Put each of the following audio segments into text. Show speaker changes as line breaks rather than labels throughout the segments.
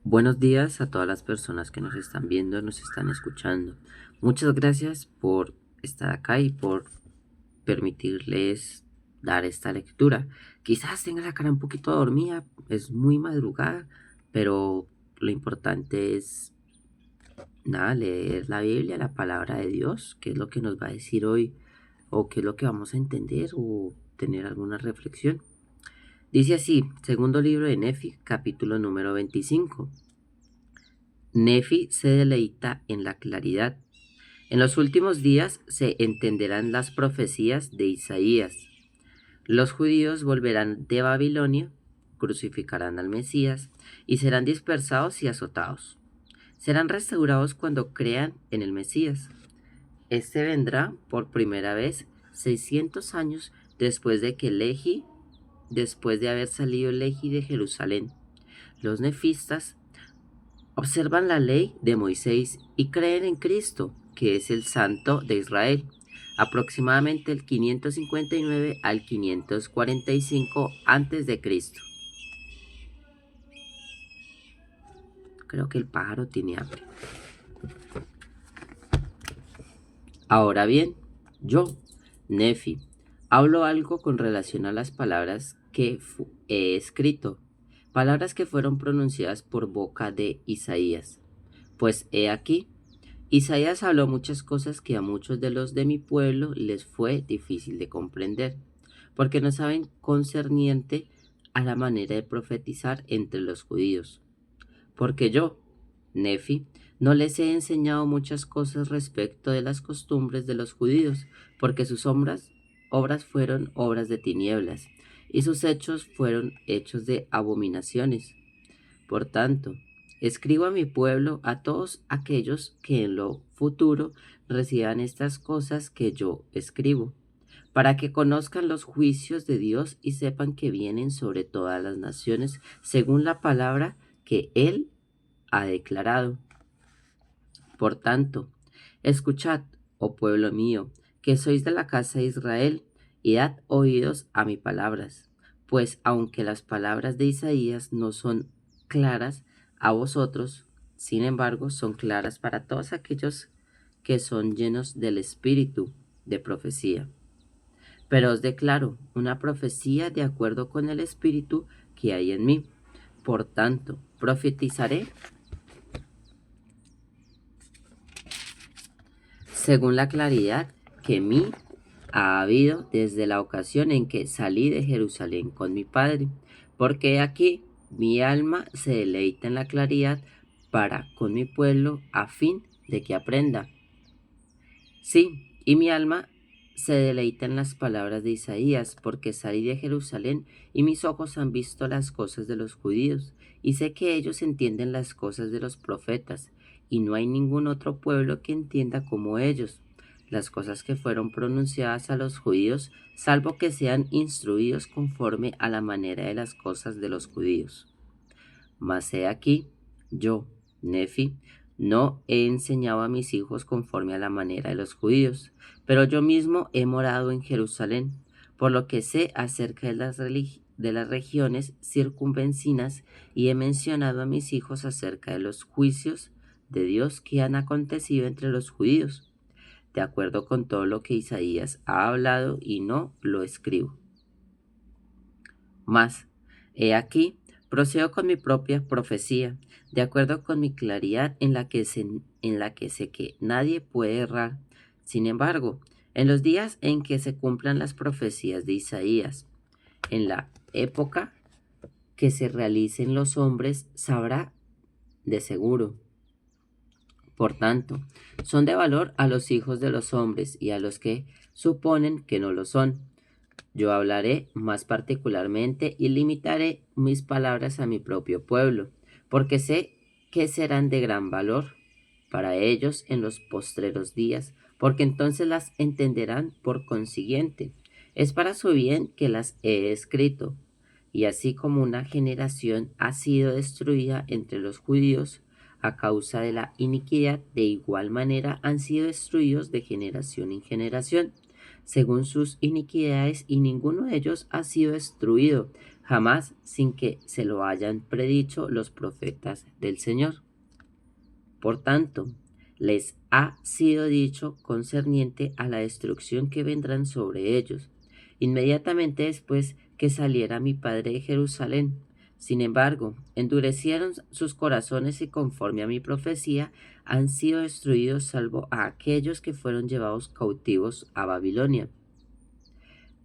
Buenos días a todas las personas que nos están viendo, nos están escuchando. Muchas gracias por estar acá y por permitirles dar esta lectura. Quizás tenga la cara un poquito dormida, es muy madrugada, pero lo importante es nada, leer la Biblia, la palabra de Dios, qué es lo que nos va a decir hoy, o qué es lo que vamos a entender, o tener alguna reflexión. Dice así, segundo libro de Nefi, capítulo número 25. Nefi se deleita en la claridad. En los últimos días se entenderán las profecías de Isaías. Los judíos volverán de Babilonia, crucificarán al Mesías y serán dispersados y azotados. Serán restaurados cuando crean en el Mesías. Este vendrá por primera vez 600 años después de haber salido Lehi de Jerusalén. Los nefistas observan la ley de Moisés y creen en Cristo, que es el Santo de Israel, aproximadamente el 559 al 545 antes de Cristo. Creo que el pájaro tiene hambre. Ahora bien, yo, Nefi, hablo algo con relación a las palabras que he escrito, palabras que fueron pronunciadas por boca de Isaías. Pues he aquí, Isaías habló muchas cosas que a muchos de los de mi pueblo les fue difícil de comprender, porque no saben concerniente a la manera de profetizar entre los judíos. Porque yo, Nefi, no les he enseñado muchas cosas respecto de las costumbres de los judíos, porque sus obras fueron obras de tinieblas, y sus hechos fueron hechos de abominaciones. Por tanto, escribo a mi pueblo, a todos aquellos que en lo futuro reciban estas cosas que yo escribo, para que conozcan los juicios de Dios y sepan que vienen sobre todas las naciones según la palabra que Él ha declarado. Por tanto, escuchad, oh pueblo mío, que sois de la casa de Israel, y dad oídos a mis palabras, pues aunque las palabras de Isaías no son claras a vosotros, sin embargo son claras para todos aquellos que son llenos del espíritu de profecía. Pero os declaro una profecía de acuerdo con el espíritu que hay en mí. Por tanto, profetizaré según la claridad que en mí ha habido desde la ocasión en que salí de Jerusalén con mi Padre, porque aquí mi alma se deleita en la claridad para con mi pueblo a fin de que aprenda. Sí, y mi alma se deleita en las palabras de Isaías, porque salí de Jerusalén y mis ojos han visto las cosas de los judíos, y sé que ellos entienden las cosas de los profetas, y no hay ningún otro pueblo que entienda como ellos las cosas que fueron pronunciadas a los judíos, salvo que sean instruidos conforme a la manera de las cosas de los judíos. Mas he aquí, yo, Nefi, no he enseñado a mis hijos conforme a la manera de los judíos, pero yo mismo he morado en Jerusalén, por lo que sé acerca de de las regiones circunvencinas y he mencionado a mis hijos acerca de los juicios de Dios que han acontecido entre los judíos, de acuerdo con todo lo que Isaías ha hablado y no lo escribo. Mas, he aquí, procedo con mi propia profecía, de acuerdo con mi claridad en la que sé que nadie puede errar. Sin embargo, en los días en que se cumplan las profecías de Isaías, en la época que se realicen los hombres, sabrá de seguro. Por tanto, son de valor a los hijos de los hombres y a los que suponen que no lo son. Yo hablaré más particularmente y limitaré mis palabras a mi propio pueblo, porque sé que serán de gran valor para ellos en los postreros días, porque entonces las entenderán por consiguiente. Es para su bien que las he escrito. Y así como una generación ha sido destruida entre los judíos a causa de la iniquidad, de igual manera han sido destruidos de generación en generación según sus iniquidades, y ninguno de ellos ha sido destruido, jamás sin que se lo hayan predicho los profetas del Señor. Por tanto, les ha sido dicho concerniente a la destrucción que vendrán sobre ellos, inmediatamente después que saliera mi padre de Jerusalén. Sin embargo, endurecieron sus corazones y conforme a mi profecía han sido destruidos salvo a aquellos que fueron llevados cautivos a Babilonia.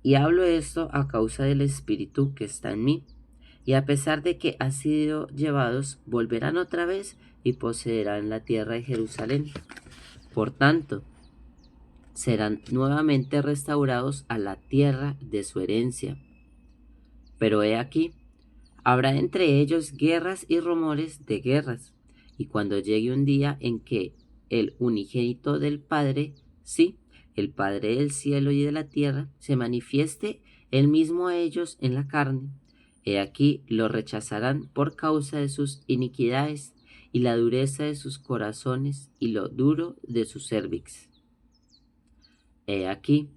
Y hablo esto a causa del Espíritu que está en mí. Y a pesar de que han sido llevados, volverán otra vez y poseerán la tierra de Jerusalén. Por tanto, serán nuevamente restaurados a la tierra de su herencia. Pero he aquí, habrá entre ellos guerras y rumores de guerras. Y cuando llegue un día en que el unigénito del Padre, sí, el Padre del cielo y de la tierra, se manifieste él mismo a ellos en la carne, he aquí lo rechazarán por causa de sus iniquidades y la dureza de sus corazones y lo duro de su cérvix. He aquí,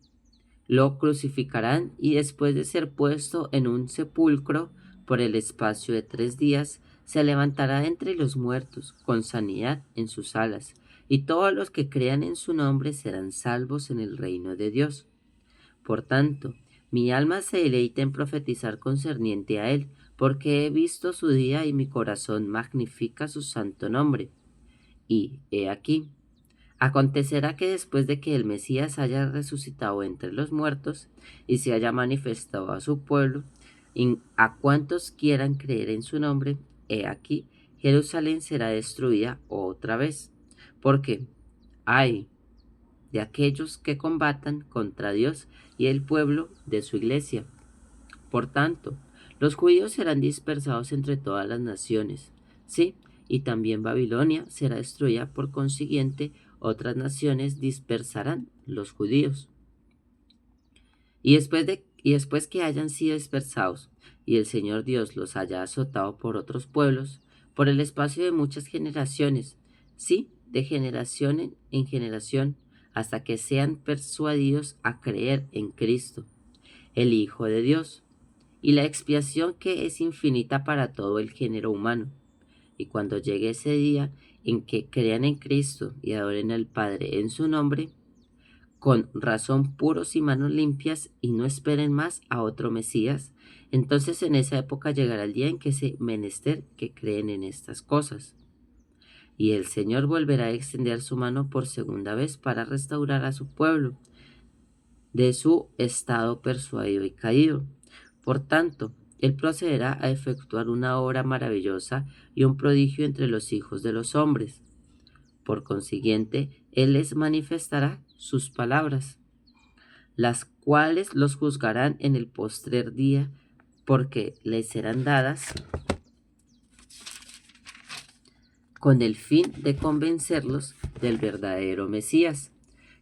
lo crucificarán y después de ser puesto en un sepulcro por el espacio de 3 días, se levantará entre los muertos con sanidad en sus alas, y todos los que crean en su nombre serán salvos en el reino de Dios. Por tanto, mi alma se deleita en profetizar concerniente a él, porque he visto su día y mi corazón magnifica su santo nombre. Y he aquí, acontecerá que después de que el Mesías haya resucitado entre los muertos y se haya manifestado a su pueblo, a cuantos quieran creer en su nombre, he aquí, Jerusalén será destruida otra vez. Porque, ay, de aquellos que combatan contra Dios y el pueblo de su iglesia. Por tanto, los judíos serán dispersados entre todas las naciones, sí, y también Babilonia será destruida, por consiguiente, otras naciones dispersarán los judíos. Y después que hayan sido dispersados, y el Señor Dios los haya azotado por otros pueblos, por el espacio de muchas generaciones, sí, de generación en generación, hasta que sean persuadidos a creer en Cristo, el Hijo de Dios, y la expiación que es infinita para todo el género humano. Y cuando llegue ese día en que crean en Cristo y adoren al Padre en su nombre, con razón puros y manos limpias, y no esperen más a otro Mesías, entonces en esa época llegará el día en que se menester que creen en estas cosas. Y el Señor volverá a extender su mano por segunda vez para restaurar a su pueblo de su estado persuadido y caído. Por tanto, Él procederá a efectuar una obra maravillosa y un prodigio entre los hijos de los hombres. Por consiguiente, Él les manifestará sus palabras, las cuales los juzgarán en el postrer día, porque les serán dadas con el fin de convencerlos del verdadero Mesías,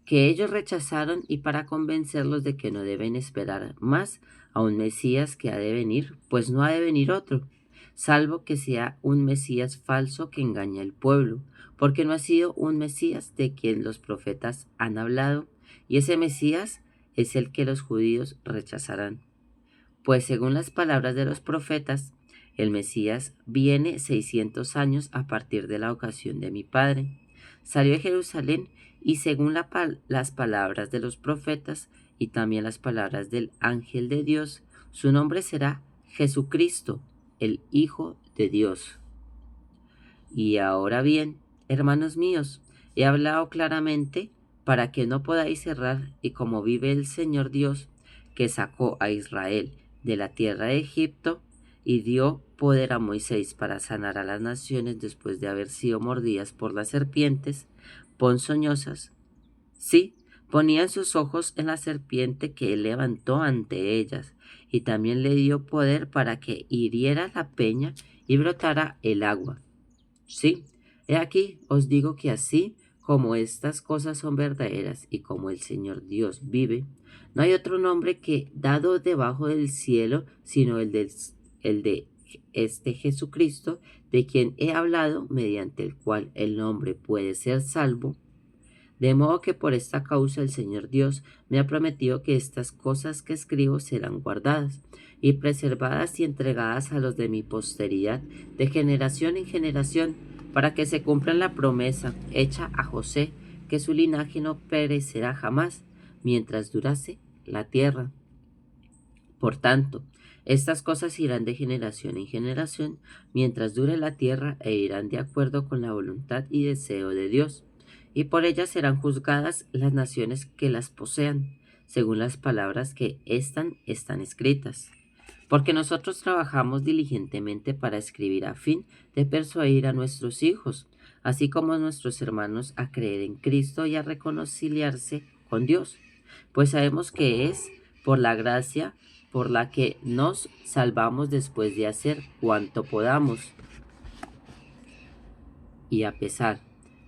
que ellos rechazaron, y para convencerlos de que no deben esperar más a un Mesías que ha de venir, pues no ha de venir otro, salvo que sea un Mesías falso que engaña al pueblo, porque no ha sido un Mesías de quien los profetas han hablado, y ese Mesías es el que los judíos rechazarán. Pues según las palabras de los profetas, el Mesías viene 600 años a partir de la ocasión de mi padre. Salió de Jerusalén y según las palabras de los profetas y también las palabras del ángel de Dios, su nombre será Jesucristo, el Hijo de Dios. Y ahora bien, hermanos míos, he hablado claramente para que no podáis errar, y como vive el Señor Dios, que sacó a Israel de la tierra de Egipto y dio poder a Moisés para sanar a las naciones después de haber sido mordidas por las serpientes ponzoñosas. Sí, ponían sus ojos en la serpiente que él levantó ante ellas, y también le dio poder para que hiriera la peña y brotara el agua. Sí, he aquí os digo que así como estas cosas son verdaderas y como el Señor Dios vive, no hay otro nombre que dado debajo del cielo sino el de este Jesucristo, de quien he hablado, mediante el cual el hombre puede ser salvo. De modo que por esta causa el Señor Dios me ha prometido que estas cosas que escribo serán guardadas. y preservadas y entregadas a los de mi posteridad, de generación en generación, para que se cumpla la promesa hecha a José, que su linaje no perecerá jamás, mientras durase la tierra. Por tanto, estas cosas irán de generación en generación, mientras dure la tierra, e irán de acuerdo con la voluntad y deseo de Dios. Y por ellas serán juzgadas las naciones que las posean, según las palabras que están escritas. Porque nosotros trabajamos diligentemente para escribir a fin de persuadir a nuestros hijos, así como a nuestros hermanos, a creer en Cristo y a reconciliarse con Dios. Pues sabemos que es por la gracia por la que nos salvamos después de hacer cuanto podamos. Y a pesar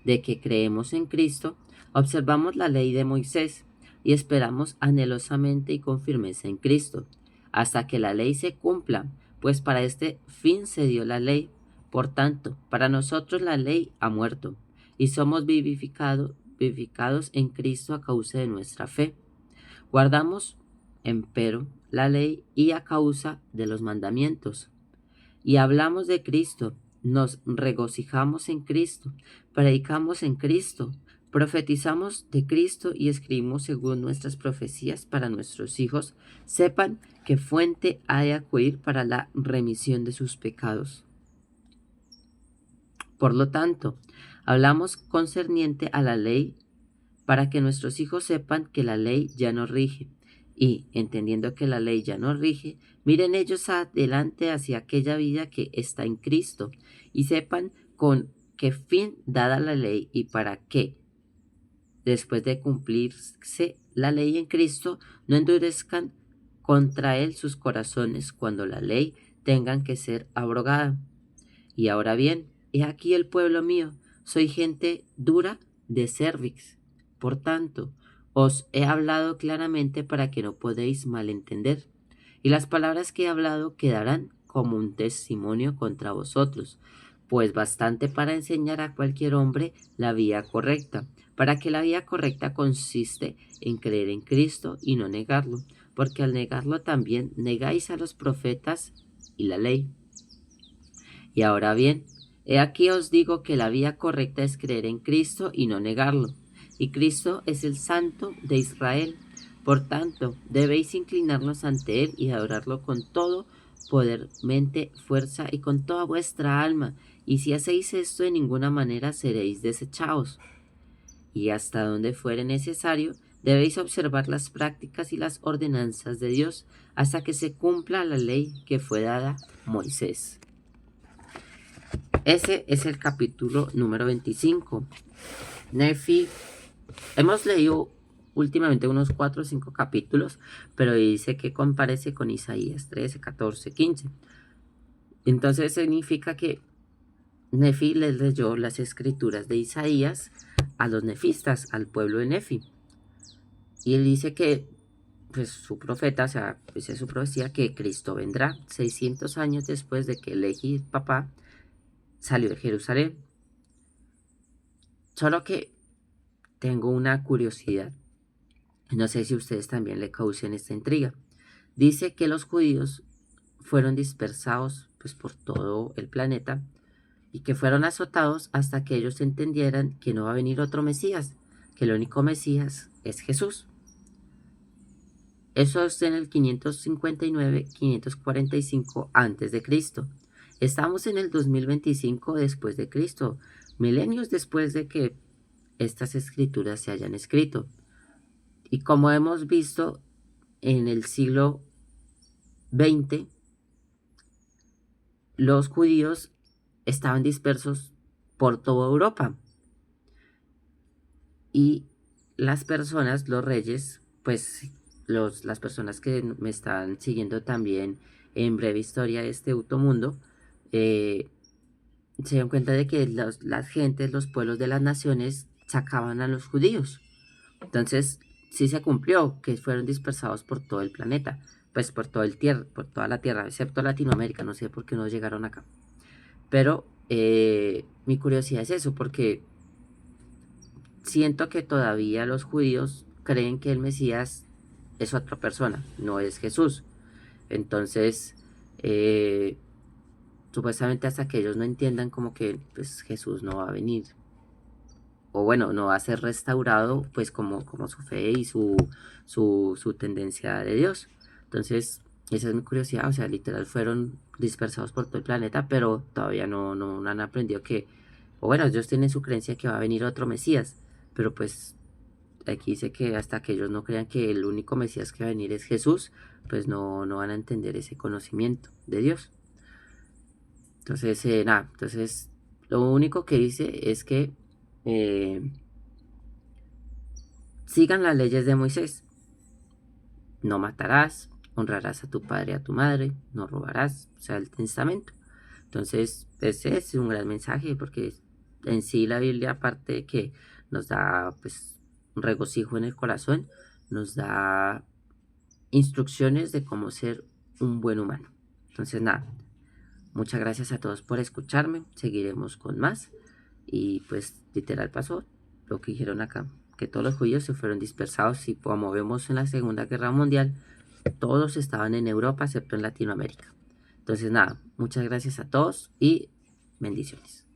de que creemos en Cristo, observamos la ley de Moisés y esperamos anhelosamente y con firmeza en Cristo, hasta que la ley se cumpla, pues para este fin se dio la ley. Por tanto, para nosotros la ley ha muerto, y somos vivificados en Cristo a causa de nuestra fe. Guardamos, empero, la ley y a causa de los mandamientos. Y hablamos de Cristo, nos regocijamos en Cristo, predicamos en Cristo, profetizamos de Cristo y escribimos según nuestras profecías para nuestros hijos, sepan qué fuente ha de acudir para la remisión de sus pecados. Por lo tanto, hablamos concerniente a la ley para que nuestros hijos sepan que la ley ya no rige. Y, entendiendo que la ley ya no rige, miren ellos adelante hacia aquella vida que está en Cristo, y sepan con qué fin dada la ley y para qué, después de cumplirse la ley en Cristo, no endurezcan contra él sus corazones cuando la ley tengan que ser abrogada. Y ahora bien, he aquí el pueblo mío, soy gente dura de cervix. Por tanto, os he hablado claramente para que no podéis malentender. Y las palabras que he hablado quedarán como un testimonio contra vosotros, pues bastante para enseñar a cualquier hombre la vía correcta, para que la vía correcta consiste en creer en Cristo y no negarlo, porque al negarlo también negáis a los profetas y la ley. Y ahora bien, he aquí os digo que la vía correcta es creer en Cristo y no negarlo. Y Cristo es el Santo de Israel. Por tanto, debéis inclinarnos ante Él y adorarlo con todo poder, mente, fuerza y con toda vuestra alma. Y si hacéis esto, de ninguna manera seréis desechados. Y hasta donde fuere necesario, debéis observar las prácticas y las ordenanzas de Dios hasta que se cumpla la ley que fue dada a Moisés. Ese es el capítulo número 25. Nefi, hemos leído últimamente unos 4 o 5 capítulos, pero dice que comparece con Isaías 13, 14, 15. Entonces significa que Nefi les leyó las escrituras de Isaías a los nefistas, al pueblo de Nefi. Y él dice que pues su profeta, o sea, pues es su profecía que Cristo vendrá 600 años después de que Lehi, papá, salió de Jerusalén. Solo que tengo una curiosidad. No sé si ustedes también le causen esta intriga. Dice que los judíos fueron dispersados pues, por todo el planeta y que fueron azotados hasta que ellos entendieran que no va a venir otro Mesías, que el único Mesías es Jesús. Eso es en el 559-545 antes de Cristo. Estamos en el 2025 después de Cristo, milenios después de que estas escrituras se hayan escrito. Y como hemos visto en el siglo XX, los judíos estaban dispersos por toda Europa. Y las personas, los reyes, pues las personas que me están siguiendo también en breve historia de este mundo, se dan cuenta de que las gentes, los pueblos de las naciones sacaban a los judíos. Entonces, sí se cumplió que fueron dispersados por todo el planeta, pues por toda la tierra, excepto Latinoamérica, no sé por qué no llegaron acá. Pero mi curiosidad es eso, porque siento que todavía los judíos creen que el Mesías es otra persona, no es Jesús. Entonces, supuestamente hasta que ellos no entiendan como que pues, Jesús no va a venir, o bueno, no va a ser restaurado pues como su fe y su tendencia de Dios. Entonces, esa es mi curiosidad, o sea, literal fueron dispersados por todo el planeta, pero todavía no han aprendido que, o bueno, ellos tienen su creencia que va a venir otro Mesías, pero pues aquí dice que hasta que ellos no crean que el único Mesías que va a venir es Jesús, pues no van a entender ese conocimiento de Dios. Entonces, nada, entonces lo único que dice es que eh, sigan las leyes de Moisés. No matarás, honrarás a tu padre y a tu madre, no robarás, o sea, el testamento. Entonces, ese es un gran mensaje porque en sí la Biblia, aparte de que nos da pues un regocijo en el corazón, nos da instrucciones de cómo ser un buen humano. Entonces, nada, muchas gracias a todos por escucharme. Seguiremos con más. Y pues literal pasó lo que dijeron acá, que todos los judíos se fueron dispersados y como vemos en la Segunda Guerra Mundial, todos estaban en Europa excepto en Latinoamérica. Entonces nada, muchas gracias a todos y bendiciones.